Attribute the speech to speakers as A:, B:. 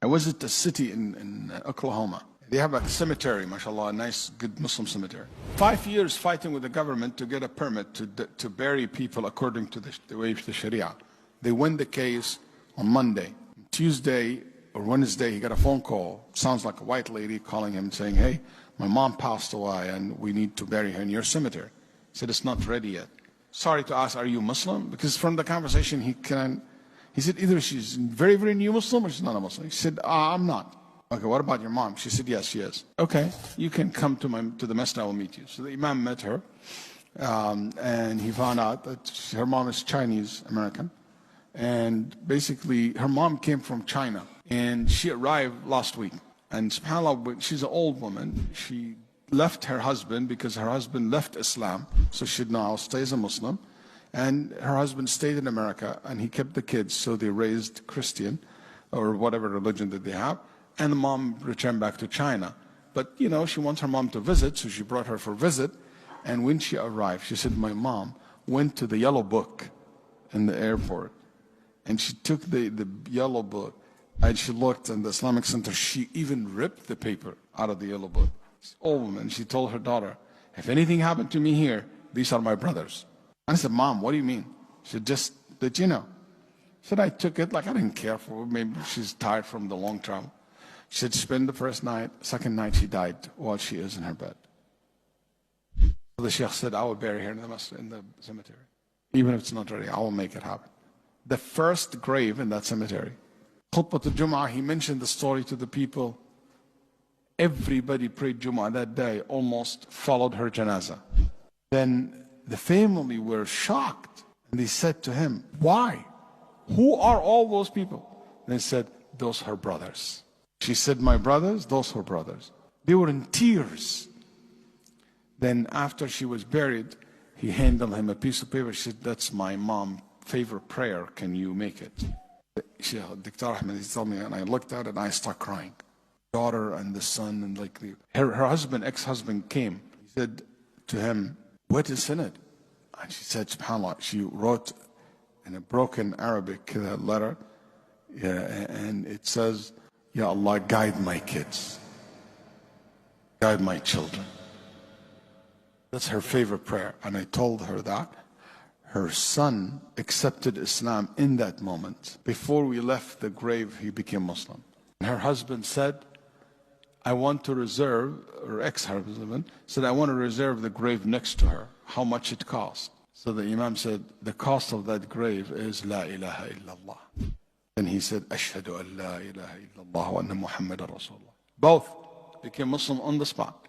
A: I visited a city in Oklahoma. They have a cemetery, mashallah, a nice, good Muslim cemetery. 5 years fighting with the government to get a permit to bury people according to the way of the Sharia. They win the case on Monday. Tuesday or Wednesday, he got a phone call. Sounds like a white lady calling him saying, hey, my mom passed away and we need to bury her in your cemetery. He said, it's not ready yet. Sorry to ask, are you Muslim? Because from the conversation, he said, either she's very, very new Muslim or she's not a Muslim. He said, I'm not. Okay, what about your mom? She said, yes, she is. Okay, you can come to the masjid, I will meet you. So the Imam met her, and he found out that her mom is Chinese American. And basically, her mom came from China, and she arrived last week. And subhanAllah, she's an old woman. She left her husband because her husband left Islam, so she now stays a Muslim. And her husband stayed in America, and he kept the kids, so they raised Christian, or whatever religion that they have. And the mom returned back to China. But, you know, she wants her mom to visit, so she brought her for a visit. And when she arrived, she said, my mom went to the yellow book in the airport. And she took the yellow book, and she looked in the Islamic Center. She even ripped the paper out of the yellow book. This old woman, she told her daughter, if anything happened to me here, these are my brothers. And I said, Mom, what do you mean? She said, just that you know. She said, I took it like I didn't care for her. Maybe she's tired from the long travel. She said, spend the first night, second night she died while she is in her bed. So the Sheikh said, I will bury her in the cemetery. Even if it's not ready, I will make it happen. The first grave in that cemetery. Khutbah al-Jum'ah, he mentioned the story to the people. Everybody prayed Jum'ah that day, almost followed her janazah. Then the family were shocked. And they said to him, why? Who are all those people? And they said, those are her brothers. She said, my brothers, those were brothers. They were in tears. Then after she was buried, he handed him a piece of paper. She said, that's my mom's favorite prayer. Can you make it? Dr. Ahmed, he told me, and I looked at it and I started crying. Daughter and the son, and like her husband, ex-husband came. He said to him, what is in it? And she said, subhanAllah, she wrote in a broken Arabic letter, and it says, Ya Allah, guide my kids, guide my children. That's her favorite prayer. And I told her that. Her son accepted Islam in that moment. Before we left the grave, he became Muslim. And her husband said, I want to reserve, or ex-husband said, I want to reserve the grave next to her. How much it cost? So the Imam said, the cost of that grave is La ilaha illallah. Then he said, Ashhadu an la ilaha illallah wa anna Muhammadan Rasulullah. Both became Muslim on the spot.